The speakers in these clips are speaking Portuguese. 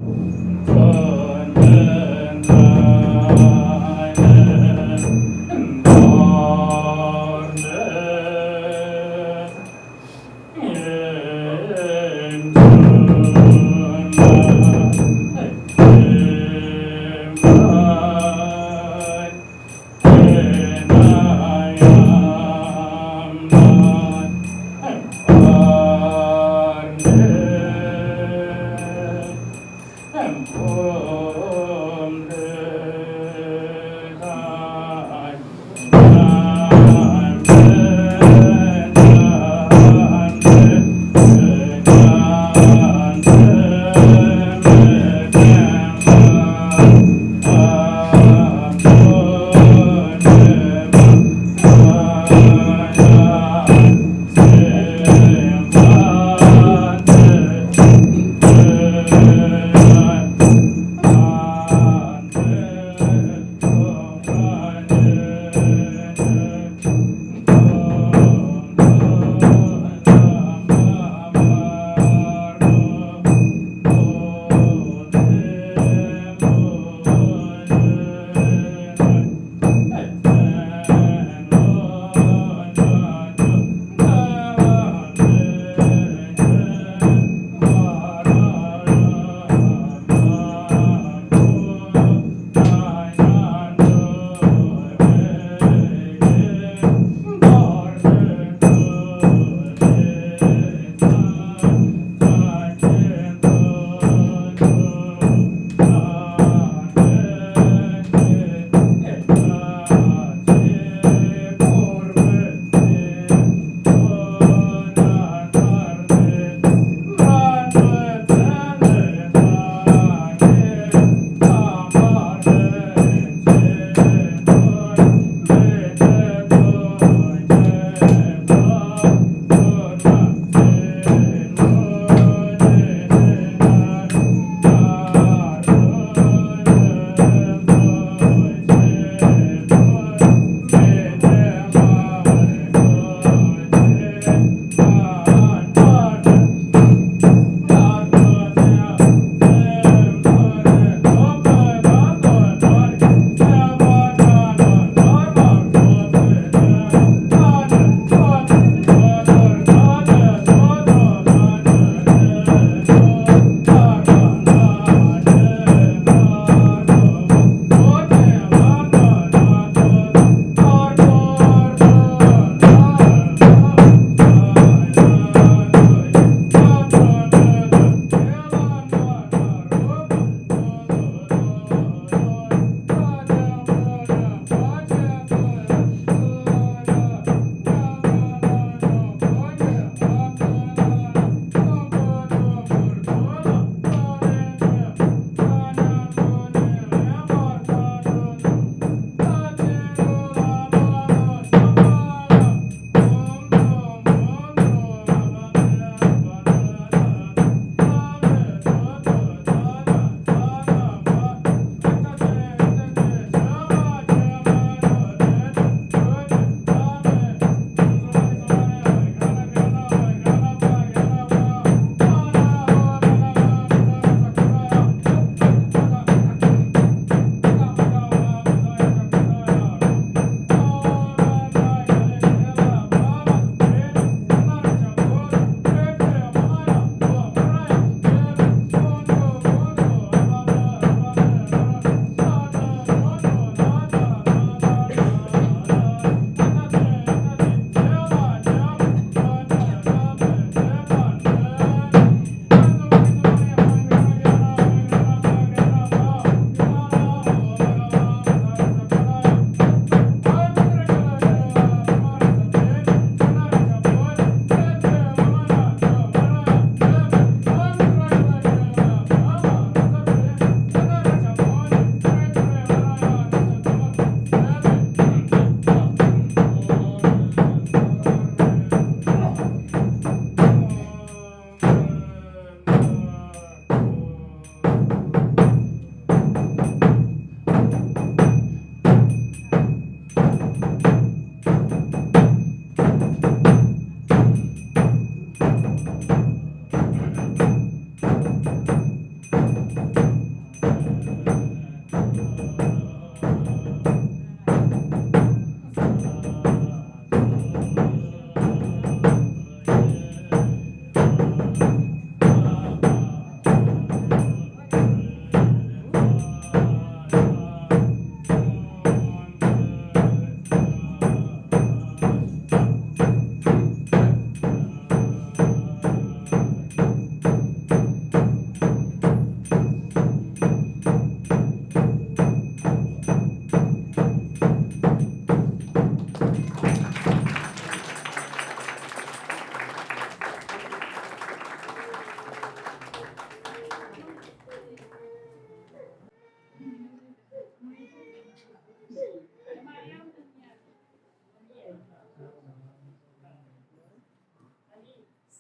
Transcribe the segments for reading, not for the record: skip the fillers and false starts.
Oh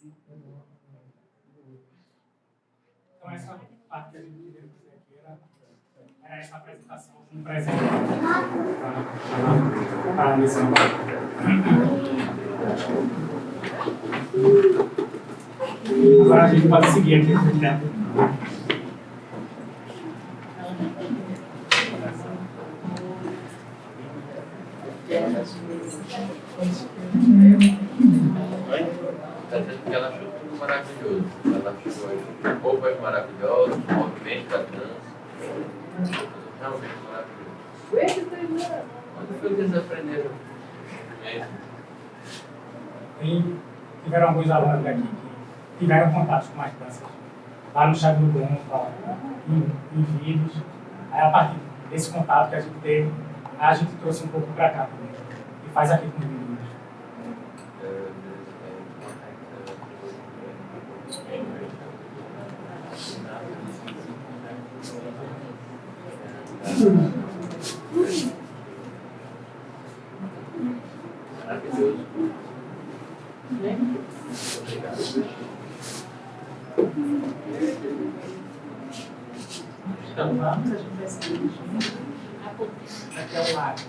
Então, essa parte que a gente queria fazer aqui era essa apresentação com um presente para a missão. Agora a gente pode seguir aqui, né? Está dizendo que ela achou tudo maravilhoso. Ela achou a roupa maravilhosa, o movimento da dança. Realmente maravilhoso. Quando foi que eles aprenderam mesmo? Tiveram alguns alunos daqui que tiveram contato com as danças lá no Chá do Zamba, em vídeos. Aí, a partir desse contato que a gente teve, a gente trouxe um pouco para cá também. E faz aqui com os meninos. Maravilhoso. Então vamos, a gente vai seguir até o lado.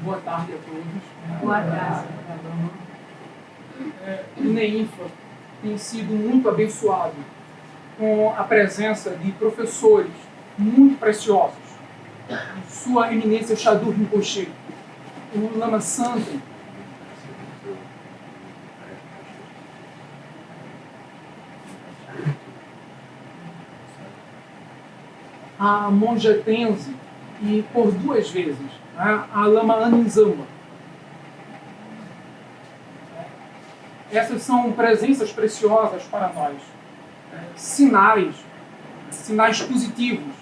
Boa tarde a todos. Boa tarde. O Neimfa tem sido muito abençoado com a presença de professores muito preciosos. Sua Eminência Shadur Rinpoche, o Lama Santo, a monja Tenzi e por 2 vezes, né, a lama Zamba. Essas são presenças preciosas para nós, sinais positivos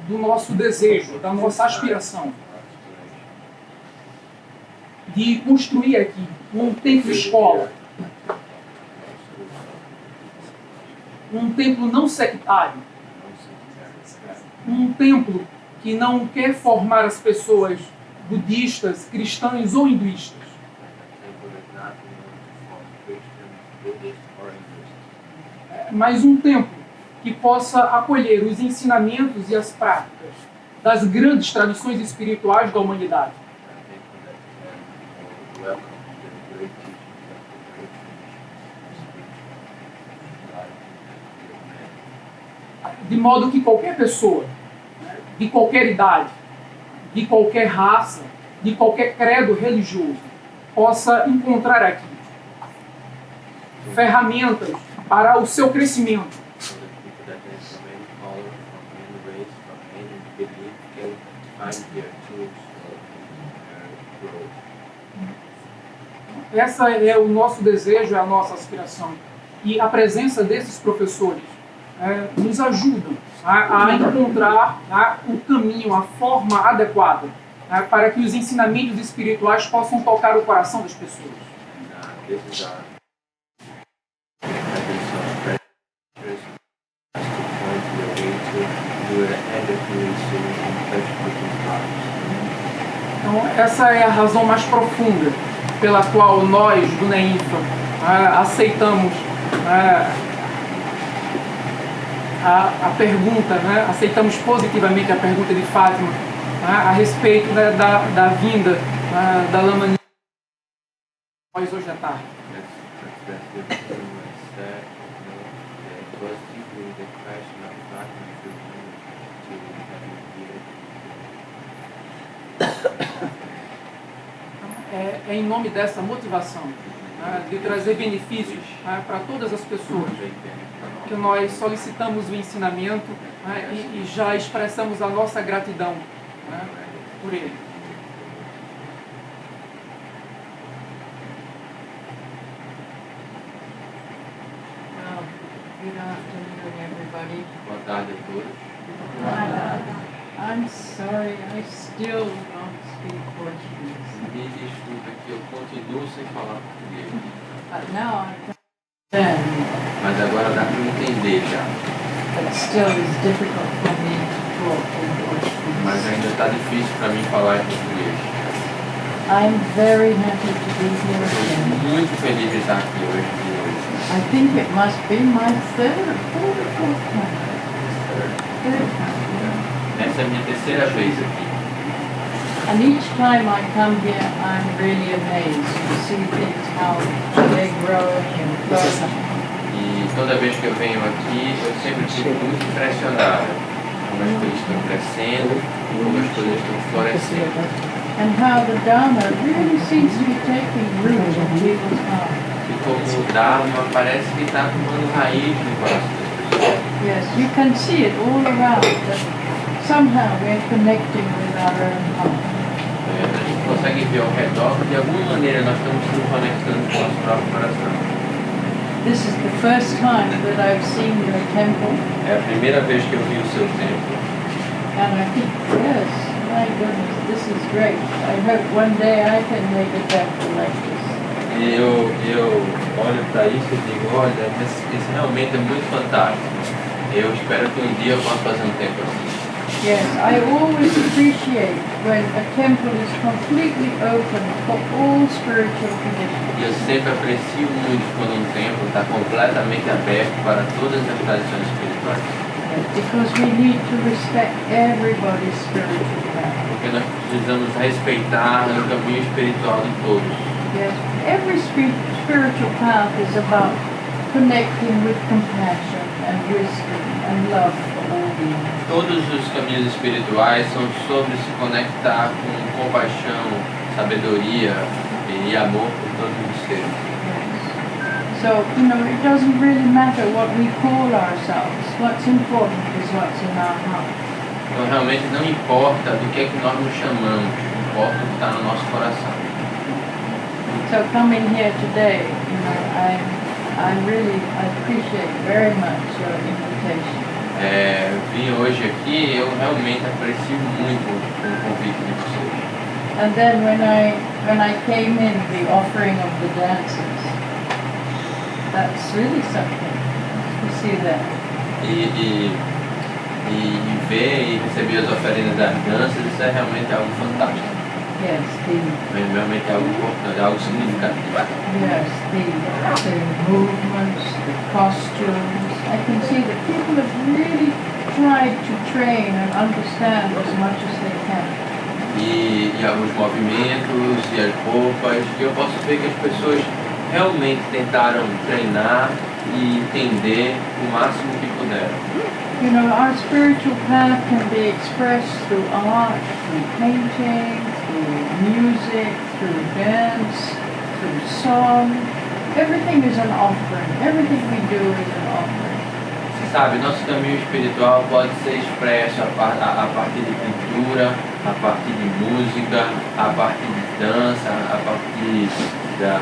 do nosso desejo, da nossa aspiração de construir aqui um templo escola, um templo não sectário, um templo que não quer formar as pessoas budistas, cristãs ou hinduístas, mas um templo que possa acolher os ensinamentos e as práticas das grandes tradições espirituais da humanidade. De modo que qualquer pessoa, de qualquer idade, de qualquer raça, de qualquer credo religioso, possa encontrar aqui ferramentas para o seu crescimento. Essa é o nosso desejo, é a nossa aspiração. E a presença desses professores nos ajuda a encontrar o caminho, a forma adequada para que os ensinamentos espirituais possam tocar o coração das pessoas. Então, essa é a razão mais profunda pela qual nós, do Neimfa, aceitamos a pergunta, aceitamos positivamente a pergunta de Fátima a respeito da vinda da Lama Neimfa hoje à tarde. É em nome dessa motivação de trazer benefícios para todas as pessoas que nós solicitamos o ensinamento e já expressamos a nossa gratidão por ele. Good afternoon, everybody. Boa tarde a todos. I'm sorry, I still don't speak Portuguese. Me desculpa que eu continuo sem falar português. But now I can understand. Mas agora dá para entender já. But still it's difficult for me to talk in Portuguese. Mas ainda está difícil para mim falar em português. I'm very happy to be here again. Estou muito feliz de estar aqui hoje. I think it must be my fourth time. Third time. Essa é a minha terceira vez aqui. And each time I come here, I'm really amazed to see things, how they're growing and flourishing. E toda vez que eu venho aqui, eu sempre fico muito impressionado como as coisas estão crescendo, como as coisas estão florescendo. And how the Dharma really seems to be taking root in people's hearts. E como o Dharma parece que está tomando raiz no coração das pessoas. Yes, you can see it all around, that somehow we're connecting with our own heart. A gente consegue ver ao redor que de alguma maneira nós estamos nos conectando com o nosso próprio coração. This is the first time that I've seen your temple, É a primeira vez que eu vi o seu templo. and I think, yes, my goodness, this is great. I hope one day I can make a temple like this. E eu olho para isso e digo, olha, isso realmente é muito fantástico. Eu espero que um dia eu possa fazer um templo assim. Yes, I always appreciate when a temple is completely open for all spiritual traditions. E eu sempre aprecio muito quando um templo está completamente aberto para todas as tradições espirituais. Because we need to respect everybody's spiritual path. Porque nós precisamos respeitar o caminho espiritual de todos. Yes, every spiritual path is about connecting with compassion and wisdom and love for all beings. Todos os caminhos espirituais são sobre se conectar com compaixão, sabedoria e amor por todos os seres. Yes. So, it doesn't really matter what we call ourselves. What's important is what's in our heart. Então realmente não importa do que é que nós nos chamamos, importa o que está no nosso coração. So coming here today, I really appreciate very much your invitation. Vim hoje aqui, eu realmente aprecio muito o convite de vocês. And then when I came in, the offering of the dances, that's really something. You see that? E ver e receber as oferendas das danças, isso é realmente algo fantástico. Yes, Realmente é algo importante, algo significativo. yes, the movements, the costumes. I can see that people have really tried to train and understand as much as they can. E os movimentos e as roupas, e eu posso ver que as pessoas realmente tentaram treinar e entender o máximo que puderam. You know, our spiritual path can be expressed through art, through painting, through music, through dance, through song. Everything is an offering. Everything we do is an offering. Você sabe, nosso caminho espiritual pode ser expresso a partir de pintura, a partir de música, a partir de dança, a partir da...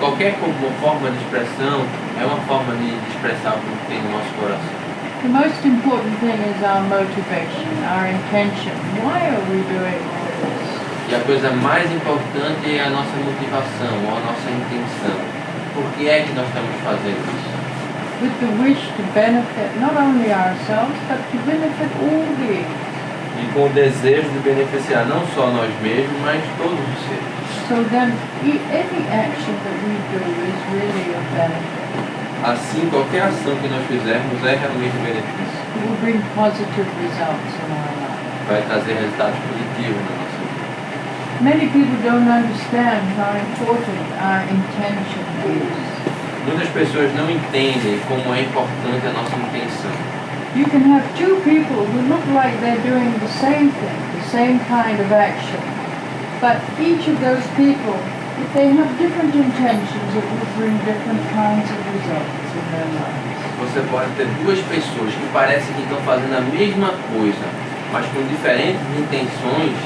Qualquer forma de expressão é uma forma de expressar o que tem no nosso coração. The most important thing is our motivation, our intention. Why are we doing all this? E a coisa mais importante é a nossa motivação, ou a nossa intenção. Por que é que nós estamos fazendo isso? With the wish to benefit not only ourselves, but to benefit all beings. E com o desejo de beneficiar não só nós mesmos, mas todos os seres. So then, any action that we do is really a benefit. Assim, qualquer ação que nós fizermos é realmente um benefício. It will bring positive results in our life. Vai trazer resultados positivos na nossa vida. Many people don't understand how important our intention is. Muitas pessoas não entendem como é importante a nossa intenção. You can have two people who look like they're doing the same thing, the same kind of action, but each of those people, if they have different intentions, it will bring different kinds of results in their lives. Você pode ter duas pessoas que parecem que estão fazendo a mesma coisa, mas com diferentes intenções,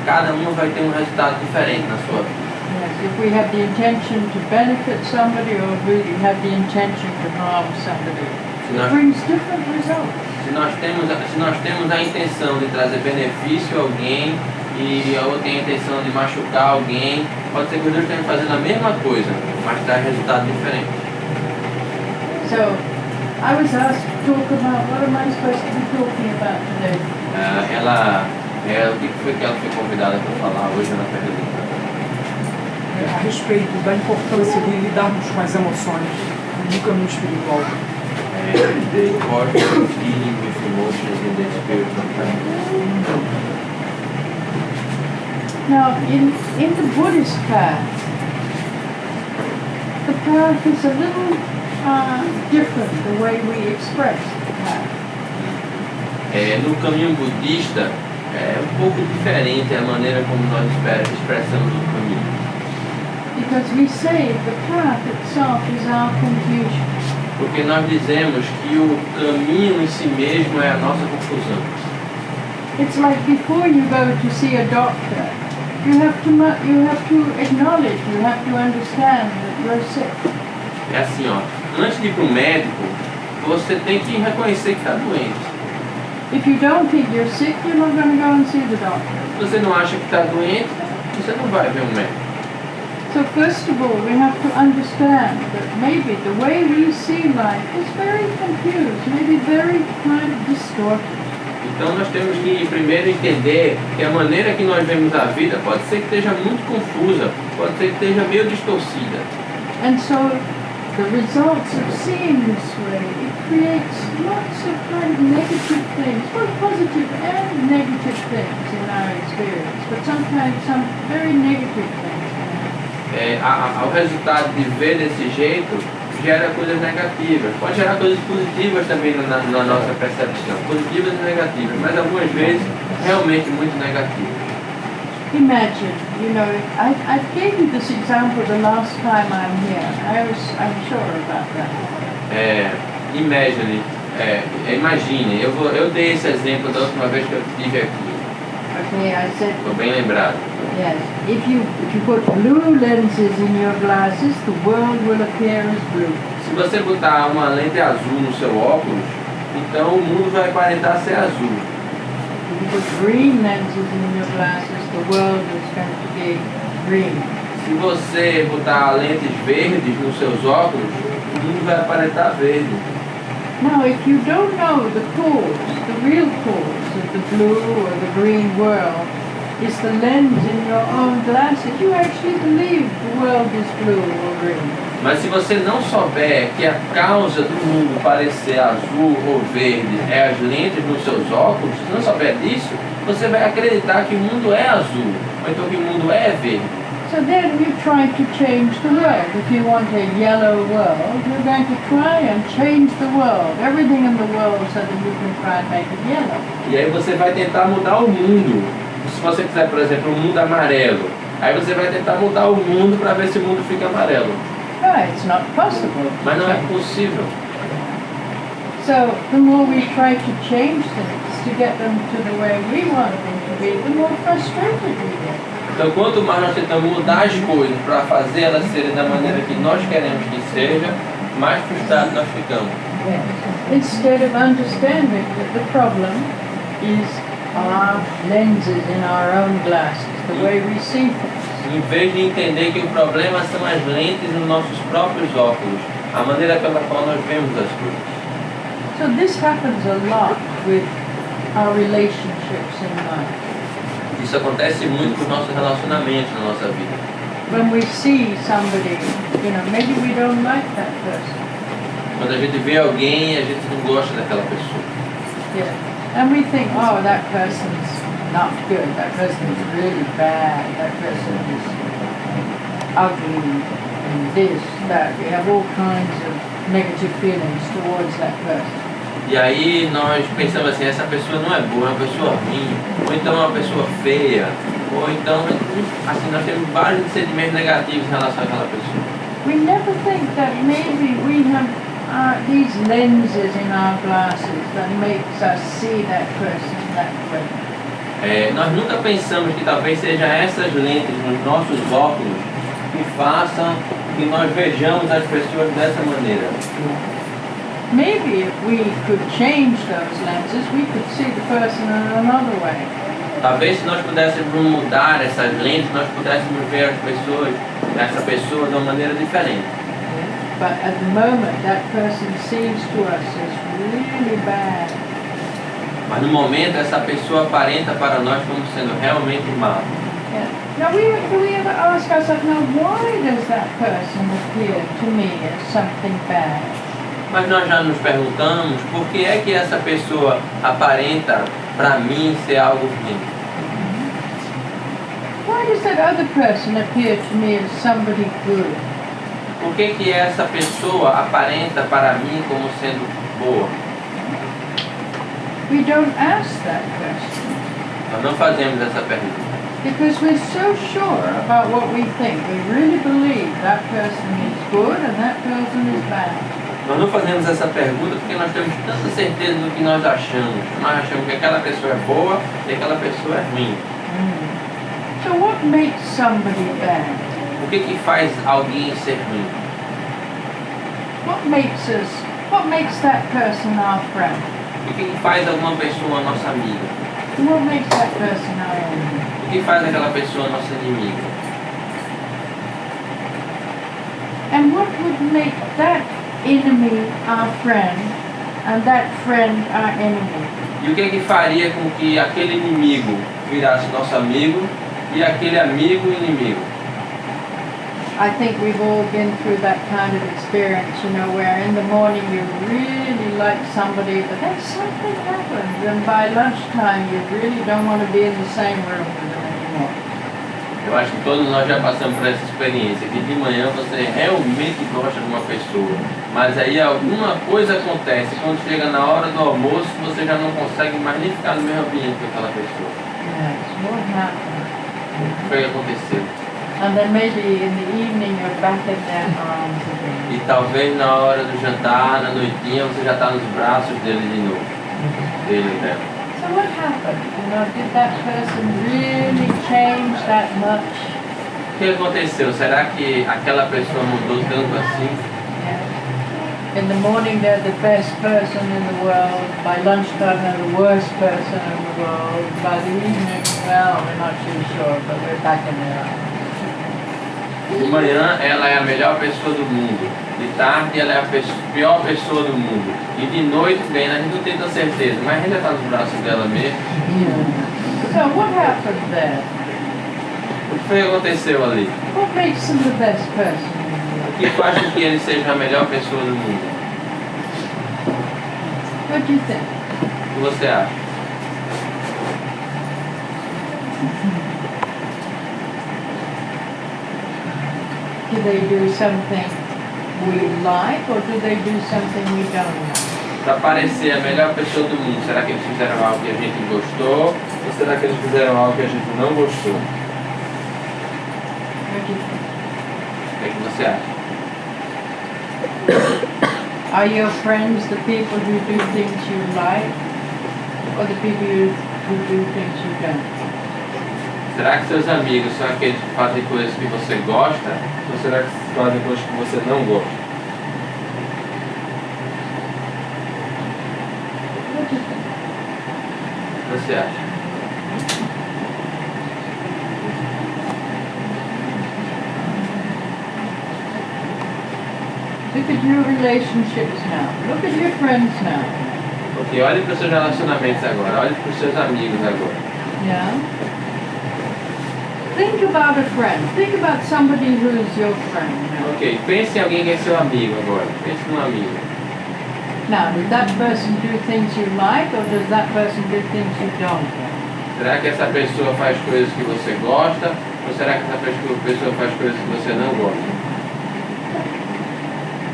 cada uma vai ter um resultado diferente na sua vida. Yes, if we have the intention to benefit somebody or if we have the intention to harm somebody, it brings different results. Se nós temos a intenção de trazer benefício a alguém e a outra tem a intenção de machucar alguém, pode ser que os dois estejam fazendo a mesma coisa, mas traz resultados diferentes. So, I was asked to talk about what am I supposed to be talking about today? O que foi que ela foi convidada para falar hoje na pergunta? A respeito da importância de lidarmos com as emoções no caminho espiritual. The importance of dealing with emotions in the spiritual path. Now, in the Buddhist path, the path is a little different, the way we express the path. No caminho budista, é um pouco diferente a maneira como nós expressamos o caminho. Because we say the path itself is our confusion. Porque nós dizemos que o caminho em si mesmo é a nossa confusão. It's like before you go to see a doctor, you have to acknowledge, you have to understand that you're sick. É assim, antes de ir para o médico, você tem que reconhecer que está doente. If you don't think you're sick, you're not going to go and see the doctor. Se você não acha que está doente, você não vai ver um médico. So first of all, we have to understand that maybe the way we see life is very confused, maybe very kind of distorted. Então nós temos que primeiro entender que a maneira que nós vemos a vida pode ser que esteja muito confusa, pode ser que esteja meio distorcida. And so the results of seeing this way, it creates lots of kind of negative things, both positive and negative things in our experience, but sometimes some very negative things. Ao resultado de ver desse jeito, gera coisas negativas. Pode gerar coisas positivas também na nossa percepção. Positivas e negativas, mas algumas vezes realmente muito negativas. Imagine, I gave you this example the last time I'm here. I'm sure about that. Imagine, Imagine, eu dei esse exemplo da última vez que eu estive aqui. Okay, I said, Estou bem lembrado. yes, if you put blue lenses in your glasses, the world will appear as blue. Se você botar uma lente azul no seu óculos, então o mundo vai aparentar ser azul. If you put green lenses in your glasses, the world is going to be green. Se você botar lentes verdes nos seus óculos, o mundo vai aparentar verde. Now, if you don't know the cause, the real cause of the blue or the green world is the lens in your own glasses, you actually believe the world is blue or green. Mas se você não souber que a causa do mundo parecer azul ou verde é as lentes nos seus óculos, se não souber disso, você vai acreditar que o mundo é azul, ou então que o mundo é verde. So then you try to change the world. If you want a yellow world, you're going to try and change the world, everything in the world, so that you can try and make it yellow. E aí você vai tentar mudar o mundo. Se você quiser, por exemplo, um mundo amarelo, aí você vai tentar mudar o mundo para ver se o mundo fica amarelo. No, it's not possible. Mas não é possível. So the more we try to change things to get them to the way we want them to be, the more frustrated we get. Então, quanto mais nós tentamos mudar as coisas para fazer elas serem da maneira que nós queremos que seja, mais frustrados nós ficamos. Yes. Instead of understanding that the problem is our lenses in our own glasses, the way we see things. Em vez de entender que o problema são as lentes nos nossos próprios óculos, a maneira pela qual nós vemos as coisas. So this happens a lot with our relationships in life. Isso acontece muito com os nossos relacionamentos na nossa vida. When we see somebody, maybe we don't like that person. Quando a gente vê alguém, a gente não gosta daquela pessoa. Yeah. And we think, oh, that person's not good, that person is really bad, that person is ugly, and this, that. We have all kinds of negative feelings towards that person. E aí nós pensamos assim, essa pessoa não é boa, é uma pessoa ruim, ou então é uma pessoa feia, ou então, assim, nós temos vários sentimentos negativos em relação àquela pessoa. We never think that maybe we have these lenses in our glasses that makes us see that person that way. Nós nunca pensamos que talvez sejam essas lentes nos nossos óculos que façam que nós vejamos as pessoas dessa maneira. Maybe if we could change those lenses, we could see the person in another way. Talvez se nós pudéssemos mudar essas lentes, nós pudéssemos ver essa pessoa de uma maneira diferente. But at the moment, that person seems to us as really bad. Mas no momento, essa pessoa aparenta para nós como sendo realmente má. Yeah. Now, do we ever ask ourselves, now, why does that person appear to me as something bad? Mas nós já nos perguntamos por que é que essa pessoa aparenta para mim ser algo ruim. Why does that other person appear to me as somebody good? Por que essa pessoa aparenta para mim como sendo boa? We don't ask that question. Nós não fazemos essa pergunta. Because we're so sure about what we think. We really believe that person is good and that person is bad. Nós não fazemos essa pergunta porque nós temos tanta certeza do que nós achamos. Nós achamos que aquela pessoa é boa e aquela pessoa é ruim. So what makes somebody bad? O que faz alguém ser ruim? What makes that person our friend? O que faz alguma pessoa nossa amiga? What makes that person our enemy? O que faz aquela pessoa nossa inimiga? And what would make that enemy our friend and that friend our enemy? E o que faria com que aquele inimigo virasse nosso amigo e aquele amigo inimigo? I think we've all been through that kind of experience, where in the morning you really like somebody, but then something happens, and by lunchtime you really don't want to be in the same room with them anymore. Eu acho que todos nós já passamos por essa experiência, que de manhã você realmente gosta de uma pessoa, mas aí alguma coisa acontece, quando chega na hora do almoço, você já não consegue mais nem ficar no mesmo ambiente com aquela pessoa. Yes, what happened? O que foi que aconteceu? And then maybe in the evening you're back in their arms again. E talvez na hora do jantar, na noitinha, você já está nos braços dele de novo. Dele e dela. So what happened? You know, did that person really change that much? O que aconteceu? Será que aquela pessoa mudou tanto assim? Yeah. In the morning they're the best person in the world. By lunchtime they're the worst person in the world. By the evening, well, we're not too sure, but we're back in their arms. De manhã ela é a melhor pessoa do mundo. De tarde ela é a pior pessoa do mundo. E de noite, bem, a gente não tem tanta certeza, mas a gente já está nos braços dela mesmo. Yeah. So what happened there? O que foi que aconteceu ali? What makes them the best person in the world? O que faz com que ele seja a melhor pessoa do mundo? What do you think? O que você acha? Do they do something we like or do they do something we don't like? Para parecer a melhor pessoa do mundo, será que eles fizeram algo que a gente gostou? Ou será que eles fizeram algo que a gente não gostou? What do you think? O que é que você acha? Are your friends the people who do things you like or the people who do things you don't? Será que seus amigos são aqueles que fazem coisas que você gosta? Ou será que fazem coisas que você não gosta? What do you think? O que você acha? Look at your relationships now. Look at your friends now. Ok, olhe para os seus relacionamentos agora, olhe para os seus amigos agora. Yeah? Think about a friend. Think about somebody who's your friend. Now. Ok, pense em alguém que é seu amigo agora. Pense num amigo. Now, does that person do things you like or does that person do things you don't like? Será que essa pessoa faz coisas que você gosta? Ou será que essa pessoa faz coisas que você não gosta?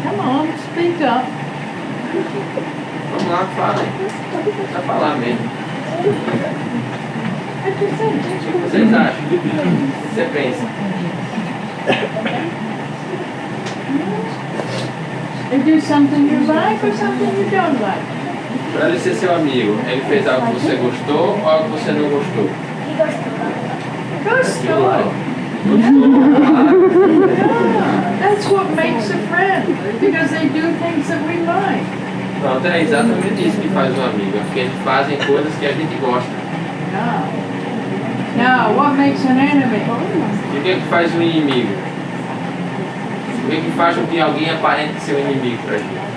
Come on, speak up. Vamos lá, falem. Precisa falar mesmo. What do you think? O que vocês acham? O que você pensa? They do something you like or something you don't like? Para ele ser seu amigo, ele fez algo que você gostou ou algo que você não gostou? Gostou. That's what makes a friend, because they do things that we like. Pronto, é exatamente isso que faz um amigo. É porque eles fazem coisas que a gente gosta. Now, what makes an enemy? E o que é que faz um inimigo? O que é que faz com que alguém aparente ser um inimigo para a gente?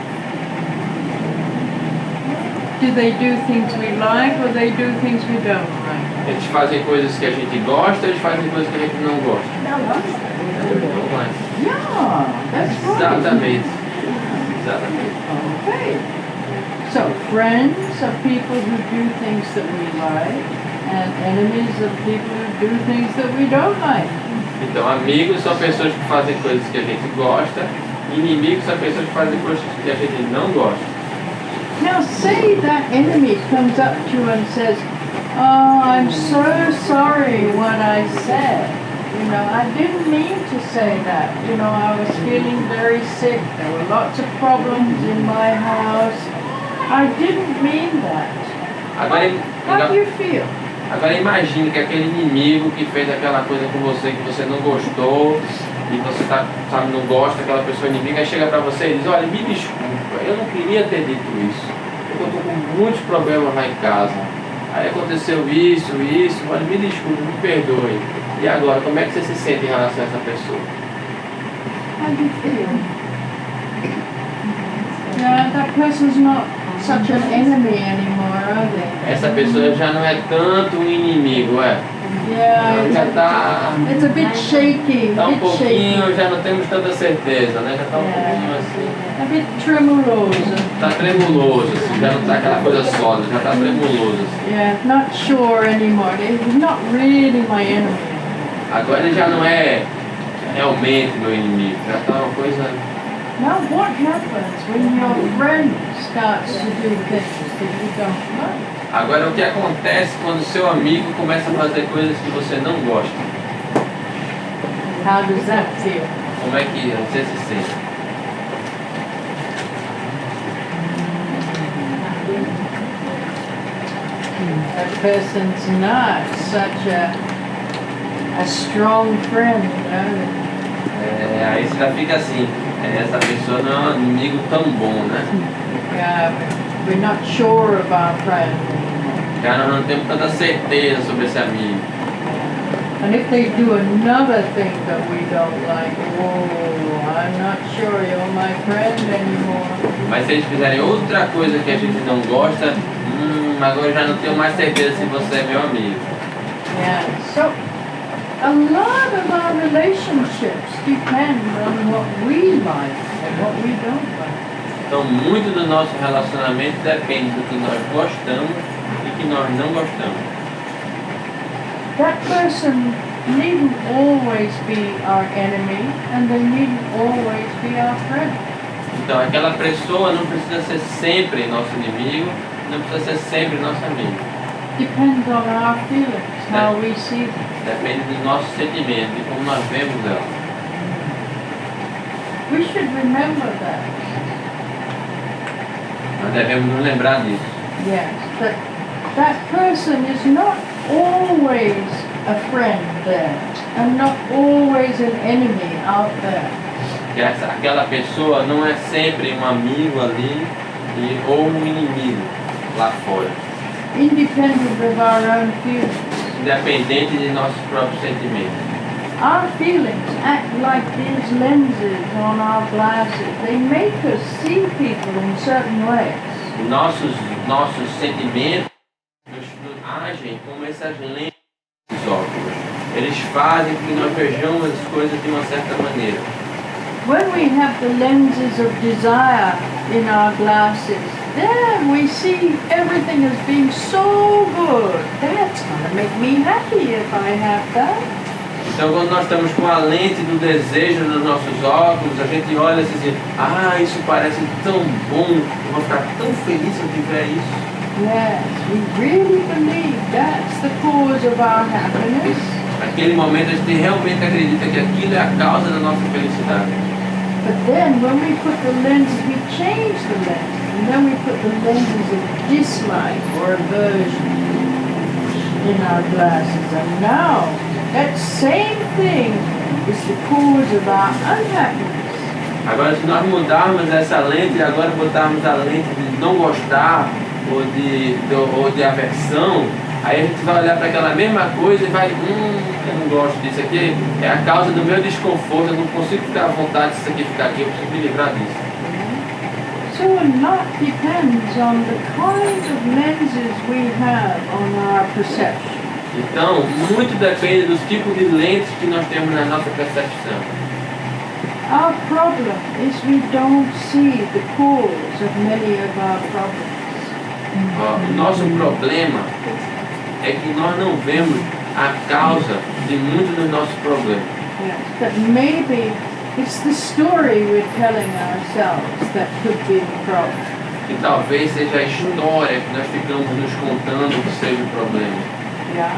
Do they do things we like or they do things we don't like? Eles fazem coisas que a gente gosta, eles fazem coisas que a gente não gosta. Não é? Yeah, that's right. Exatamente. Exatamente. Okay. So, friends are people who do things that we like, and enemies are people who do things that we don't like. Então, amigos são pessoas que fazem coisas que a gente gosta, inimigos são pessoas que fazem coisas que a gente não gosta. Now, say that enemy comes up to you and says, "Oh, I'm so sorry what I said. You know, I didn't mean to say that. You know, I was feeling very sick. There were lots of problems in my house. I didn't mean that." How do you feel? Agora imagine que aquele inimigo que fez aquela coisa com você que você não gostou e você sabe, não gosta daquela pessoa inimiga, aí chega pra você e diz: olha, me desculpa, eu não queria ter dito isso, porque eu tô com muitos problemas lá em casa. Aí aconteceu isso, olha, me desculpe, me perdoe. E agora, como é que você se sente em relação a essa pessoa? How do you feel? Yeah, that person's not such an enemy anymore, are they? Essa pessoa já não é tanto um inimigo, é? Yeah, Já tá it's a bit shaky, um pouquinho, já não temos tanta certeza, né? Já tá um pouquinho assim. a bit tremoloso. Tá tremuloso, assim, já não tá aquela coisa sólida, já tá tremuloso. Assim. Yeah, not sure anymore. He's not really my enemy. Agora ele já não é realmente meu inimigo, já tá uma coisa. Now what happens when your friend starts to do things that you don't like? Agora o que acontece quando seu amigo começa a fazer coisas que você não gosta? How does that feel? Como é que você se sente? That person's not such a strong friend, you know? Aí você já fica assim, essa pessoa não é um inimigo tão bom, né? Yeah, we're not sure of our friend anymore. Já nós não temos tanta certeza sobre esse amigo. And if they do another thing that we don't like, oh, I'm not sure you're my friend anymore. Mas se eles fizerem outra coisa que a gente não gosta, agora eu já não tenho mais certeza se você é meu amigo. Yeah, so a lot of our relationships depend on what we like and what we don't like. Então muito do nosso relacionamento depende do que nós gostamos e que nós não gostamos. That person needn't always be our enemy and they needn't always be our friend. Então aquela pessoa não precisa ser sempre nosso inimigo, não precisa ser sempre nosso amigo. Depends on our feelings, how we see them. Depende do nosso sentimento, de como nós vemos ela. We should remember that. Nós devemos nos lembrar disso. Yes, that person is not always a friend there and not always an enemy out there. Que aquela pessoa não é sempre um amigo ali ou um inimigo lá fora. Independent of our own feelings. Independente de nossos próprios sentimentos. Our feelings act like these lenses on our glasses. They make us see people in certain ways. Nossos sentimentos agem como essas lentes dos óculos. Eles fazem com que nós vejamos as coisas de uma certa maneira. When we have the lenses of desire in our glasses, then we see everything as being so good. That's going to make me happy if I have that. Então quando nós estamos com a lente do desejo nos nossos óculos, a gente olha assim e diz, isso parece tão bom, eu vou ficar tão feliz se eu tiver isso. Yes, we really believe that's the cause of our happiness. Naquele momento a gente realmente acredita que aquilo é a causa da nossa felicidade. But then when we put the lenses, we change the lenses, and then we put the lenses of dislike or aversion in our glasses. And now, that same thing is the cause of our unhappiness. Agora se nós mudarmos essa lente e agora botarmos a lente de não gostar ou de aversão, aí a gente vai olhar para aquela mesma coisa e vai, eu não gosto disso aqui, é a causa do meu desconforto, eu não consigo ficar à vontade se isso aqui ficar aqui, eu preciso me livrar disso. So a lot depends on the kind of lenses we have on our perception. Então, muito depende dos tipos de lentes que nós temos na nossa percepção. Our problem is we don't see the cause of many of our problems. O nosso problema é que nós não vemos a causa de muitos dos nossos problemas. Yes, that maybe it's the story we're telling ourselves that could be the problem. E talvez seja a história que nós ficamos nos contando que seja o problema. Yeah.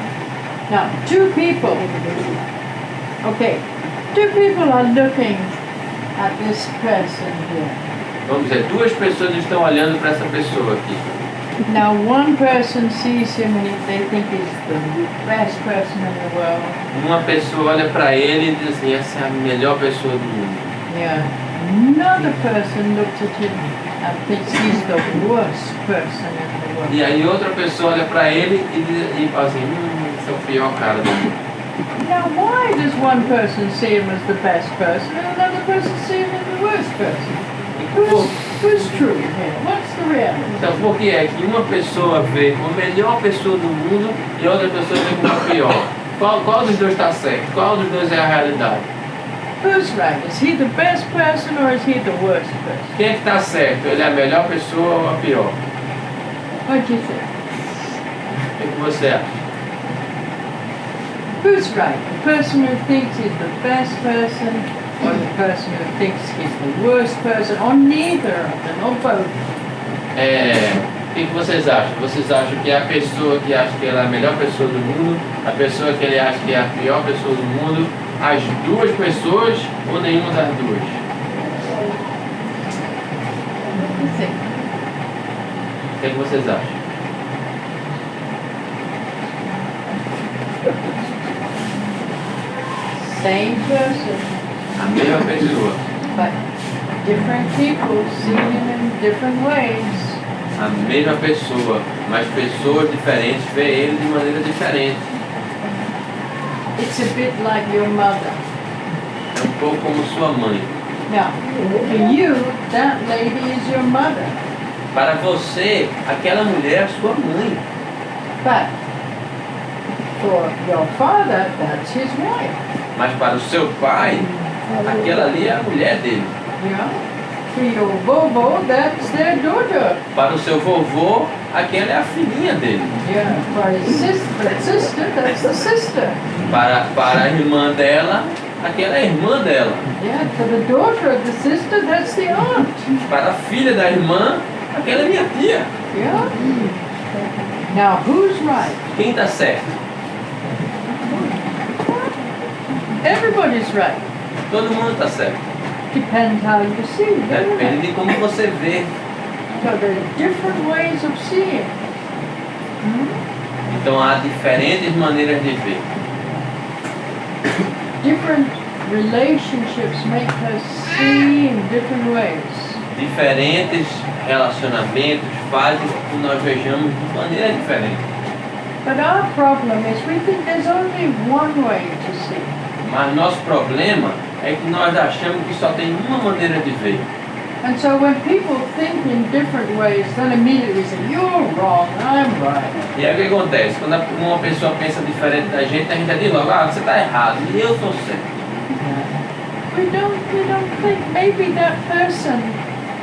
Now, two people are looking at this person here. Vamos dizer, duas pessoas estão olhando para essa pessoa aqui. Now, one person sees him and they think he's the best person in the world. Uma pessoa olha para ele e diz assim, essa é a melhor pessoa do mundo. Yeah. Another person looks at him and thinks he's the worst person in the world. E aí outra pessoa olha para ele e fala assim, esse é o pior cara do mundo. Now, why does one person see him as the best person and another person see him as the worst person? Who's true here? What's the reality? Então, por que é que uma pessoa vê como a melhor pessoa do mundo e outra pessoa vê como a pior? Qual dos dois está certo? Qual dos dois é a realidade? Who's right? Is he the best person or is he the worst person? Quem é que está certo? Ele é a melhor pessoa ou a pior? What do you think? O que você acha? Who's right? The person who thinks he's the best person or the person who thinks he's the worst person or neither of them or both? O que vocês acham? Vocês acham que é a pessoa que acha que ela é a melhor pessoa do mundo, a pessoa que ele acha que é a pior pessoa do mundo, as duas pessoas ou nenhuma das duas? O que é que vocês acham? Same person, A mesma pessoa. but different people see him in different ways. A mesma pessoa, mas pessoas diferentes veem ele de maneira diferente. It's a bit like your mother. É um pouco como sua mãe. Now, for you, that lady is your mother. Para você, aquela mulher é a sua mãe. But for your father, that's his wife. Mas para o seu pai, aquela ali é a mulher dele. Yeah. For your bobo, that's their daughter. Para o seu vovô, aquela é a filhinha dele. Yeah. For his sister, that's the sister. Para a irmã dela, aquela é a irmã dela. Yeah. For the daughter of the sister, that's the aunt. Para a filha da irmã, aquela é minha tia. Yeah. Now, who's right? Quem está certo? Everybody's right. Todo mundo está certo. Depends how you see, doesn't Depende it? de como você vê. So there's different ways of seeing. Então há diferentes maneiras de ver. Different relationships make us see in different ways. Diferentes relacionamentos fazem com que nós vejamos de maneira diferente. But our problem is we think there's only one way to see. Mas nosso problema é que nós achamos que só tem uma maneira de ver. And so when people think in different ways, then immediately we say, you're wrong, I'm right. E aí o que acontece? Quando uma pessoa pensa diferente da gente, a gente já diz logo, você está errado e eu estou certo. We don't think maybe that person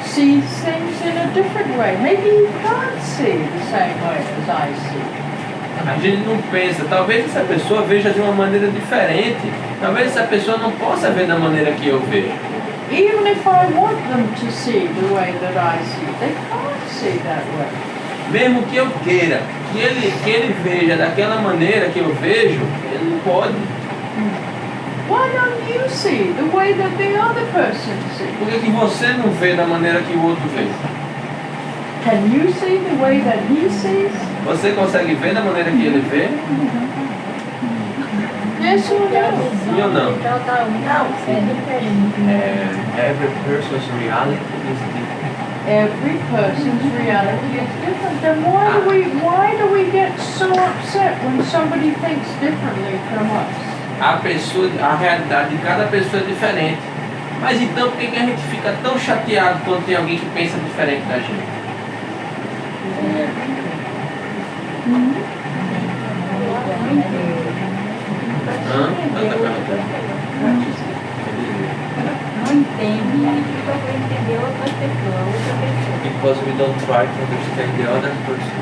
sees things in a different way. Maybe he can't see the same way as I see. A gente não pensa, talvez essa pessoa veja de uma maneira diferente. Talvez essa pessoa não possa ver da maneira que eu vejo. Even if I want them to see the way that I see, they can't see that way. Mesmo que eu queira que ele veja daquela maneira que eu vejo, ele não pode. Why don't you see the way that the other person sees? Por que você não vê da maneira que o outro vê? Can you see the way that he sees? Você consegue ver da maneira que ele vê? Yes or no? Sim ou não? Não, é diferente. Every person's reality is different. Every person's reality is different. Then why do we get so upset when somebody thinks differently from us? A realidade de cada pessoa é diferente. Mas então por que a gente fica tão chateado quando tem alguém que pensa diferente da gente? Tanta pergunta. Não entende e fica para entender outra pessoa. Because we don't try to understand the other person.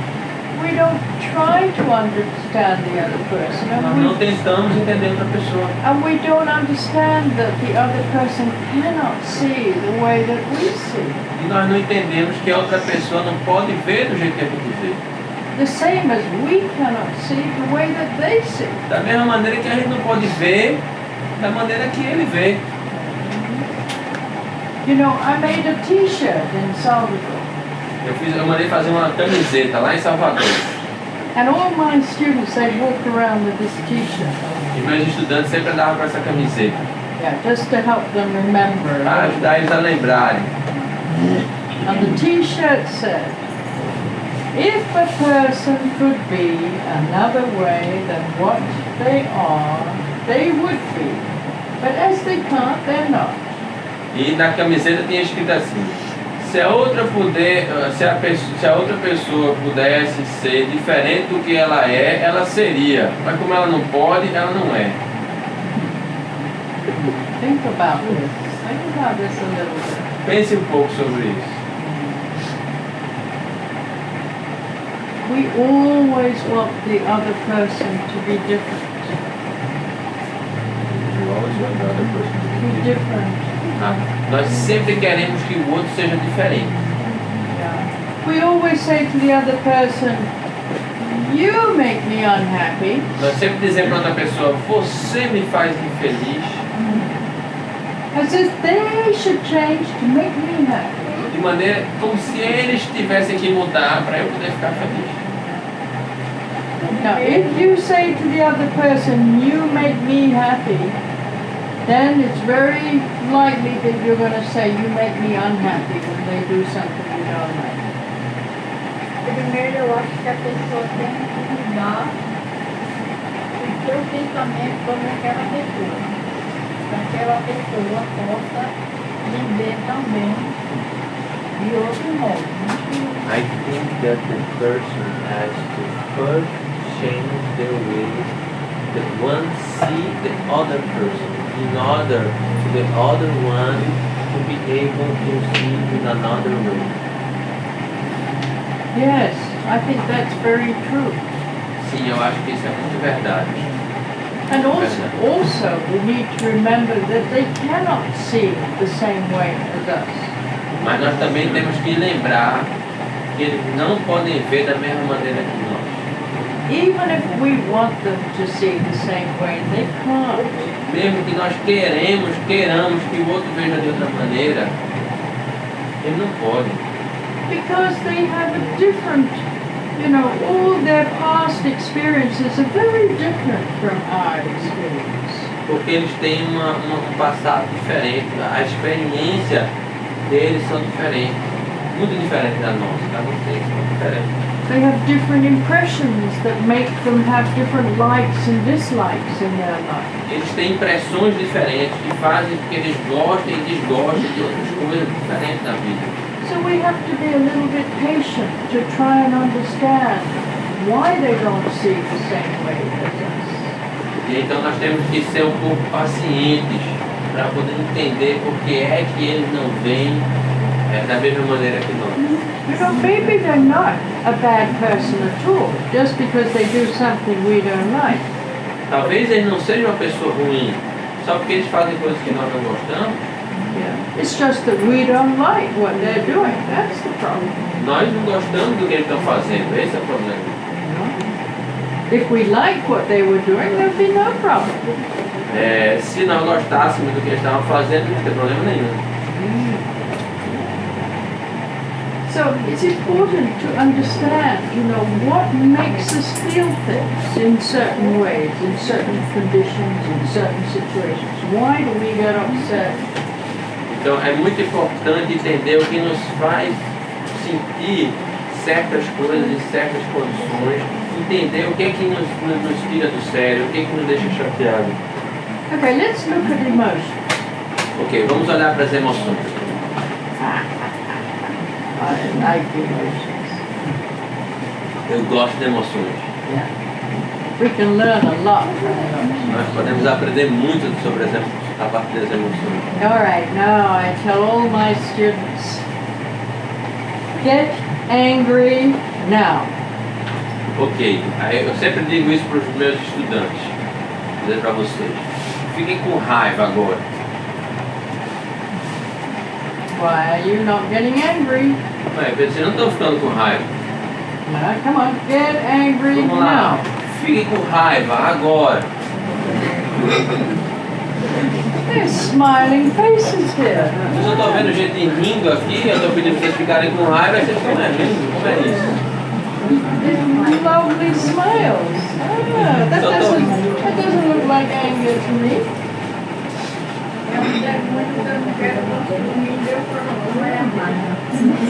We don't try to understand the other person, Nós não tentamos entender outra pessoa. and we don't understand that the other person cannot see the way that we see. E nós não entendemos que a outra pessoa não pode ver do jeito que a gente vê. The same as we cannot see the way that they see. Da mesma maneira que a gente não pode ver da maneira que ele vê. You know, I made a T-shirt in Salvador, Eu mandei fazer uma camiseta lá em Salvador. and all my students, they walked around with this T-shirt. E meus estudantes sempre andavam com essa camiseta. Yeah, just to help them remember. Para ajudar eles a lembrarem. And the T-shirt said, if a person could be another way than what they are, they would be. But as they can't, they're not. E na camiseta tinha escrito assim: se a outra pessoa pudesse ser diferente do que ela é, ela seria. Mas como ela não pode, ela não é. Think about this. Think about this a little bit. Pense um pouco sobre isso. We always want the other person to be different. Be different. Nós sempre queremos que o outro seja diferente. Yeah. We always say to the other person, you make me unhappy. Nós sempre dizemos para outra pessoa, você me faz infeliz. As if they should change to make me happy. De maneira como se eles tivessem que mudar para eu poder ficar feliz. Now, if you say to the other person, you make me happy, then it's very likely that you're going to say, you make me unhappy when they do something you don't like. Primeiro, eu acho que a pessoa tem que mudar o seu pensamento sobre aquela pessoa. Para que aquela pessoa possa viver também de outro modo. I think that the person has to first change the way that one sees the other person in order to the other one to be able to see in another way. Yes, I think that's very true. Sim, eu acho que isso é muito verdade. And also we need to remember that they cannot see the same way as us. Mas nós também temos que lembrar que eles não podem ver da mesma maneira que nós. Even if we want them to see the same way, they can't. Mesmo que nós queiramos que o outro veja de outra maneira, eles não podem. Because they have a different, all their past experiences are very different from our experience. Porque eles têm um passado diferente, a experiência deles são diferentes, muito diferentes da nossa, cada um deles são diferentes. They have different impressions that make them have different likes and dislikes in their life. Eles têm impressões diferentes que fazem que eles gostem e desgostem de outras coisas diferentes na vida. So we have to be a little bit patient to try and understand why they don't see the same way as us. E então nós temos que ser um pouco pacientes para poder entender por que é que eles não veem da mesma maneira que nós. Maybe they're not a bad person at all, just because they do something we don't like. Talvez eles não sejam uma pessoa ruim, só porque eles fazem coisas que nós não gostamos. Yeah. It's just that we don't like what they're doing. That's the problem. Nós não gostamos do que eles estão fazendo, esse é o problema. If we like what they were doing, there'd be no problem. Se nós gostássemos do que eles estavam fazendo, não tem problema nenhum. So it's important to understand, what makes us feel things in certain ways, in certain conditions, in certain situations. Why do we get upset? Então é muito importante entender o que nos faz sentir certas coisas em certas condições, entender o que é que nos tira do sério, o que é que nos deixa chateado. Okay, let's look at emotions. Ok, vamos olhar para as emoções. I like emotions. Eu gosto de emoções. Yeah. We can learn a lot from emotions. Nós podemos aprender muito sobre a partir das emoções. All right, now I tell all my students, get angry now. Ok, aí eu sempre digo isso para os meus estudantes, vou dizer para vocês. Fiquem com raiva agora. Why are you not getting angry? Vocês não estão ficando com raiva. No, come on, get angry Vamos lá, now. fiquem com raiva agora. There's smiling faces here. Eu só estou vendo gente rindo aqui, eu estou pedindo para vocês ficarem com raiva e vocês estão rindo. Como é isso? Lovely smiles. That doesn't look like anger to me.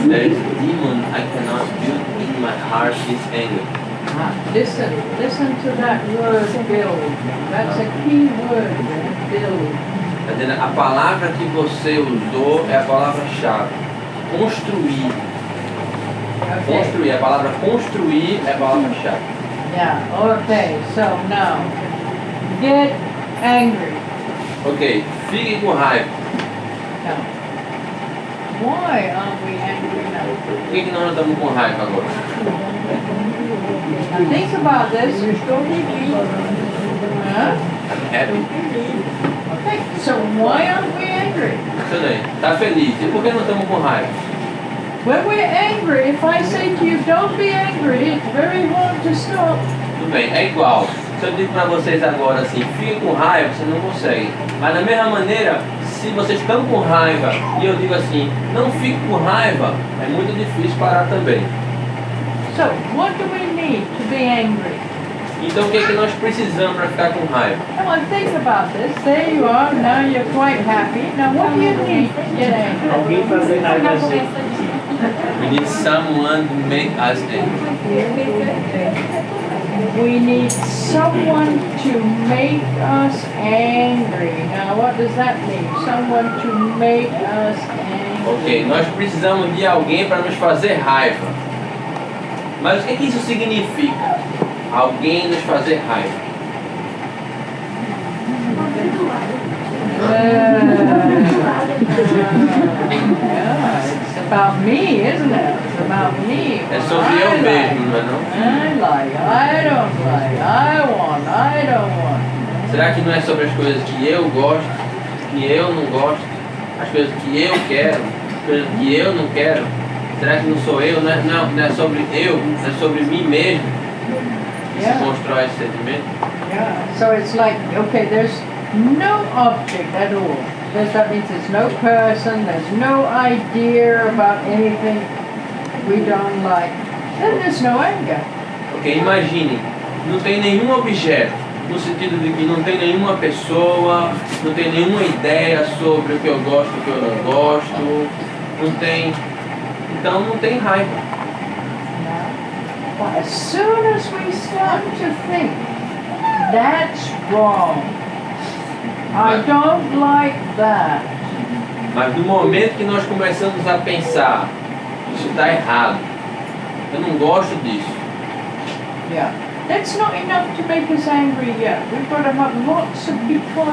There is a demon I cannot build in my heart is anger. Listen to that word, build. That's a key word, build. Quer dizer, a palavra que você usou é a palavra-chave. Construir. Okay. Construir. A palavra construir é a palavra-chave. Yeah, okay, so now, get angry. Ok, fiquem com raiva. Now, why aren't we angry now? Por que nós não estamos com raiva agora? Now think about this. Huh? I'm happy. Okay, so why aren't we angry? Isso daí. Tá feliz. E por que não estamos com raiva? When we're angry, if I say to you, don't be angry, it's very hard to stop. Tudo bem, é igual. Se eu digo para vocês agora assim, fiquem com raiva, vocês não conseguem. Mas da mesma maneira, se vocês estão com raiva e eu digo assim, não fique com raiva, é muito difícil parar também. So, what do we need to be angry? Então o que é que nós precisamos para ficar com raiva? Come on, think about this. There you are, now you're quite happy. Now what do you need to get angry? Alguém fazer raiva a gente. We need someone to make us angry. We need someone to make us angry. Now what does that mean? Someone to make us angry. Ok, nós precisamos de alguém para nos fazer raiva. Mas o que é que isso significa? Alguém nos fazer raiva. Yeah, it's about me, isn't it? It's about me. É sobre eu mesmo, não é não? I like, I don't like, I want, I don't want. Será que não é sobre as coisas que eu gosto, que eu não gosto, as coisas que eu quero, as coisas que eu não quero? Será que não sou eu? Não é sobre eu, não é sobre mim mesmo que se constrói esse sentimento? Yeah. So it's like, okay, there's no object at all. That means there's no person, there's no idea about anything we don't like. Then there's no anger. Ok, imaginem, não tem nenhum objeto, no sentido de que não tem nenhuma pessoa, não tem nenhuma ideia sobre o que eu gosto e o que eu não gosto, não tem, então não tem raiva. But as soon as we start to think, that's wrong. I don't like that. Mas no momento que nós começamos a pensar, isso está errado, eu não gosto disso. Yeah. That's not enough to make us angry yet. We've got to have lots of because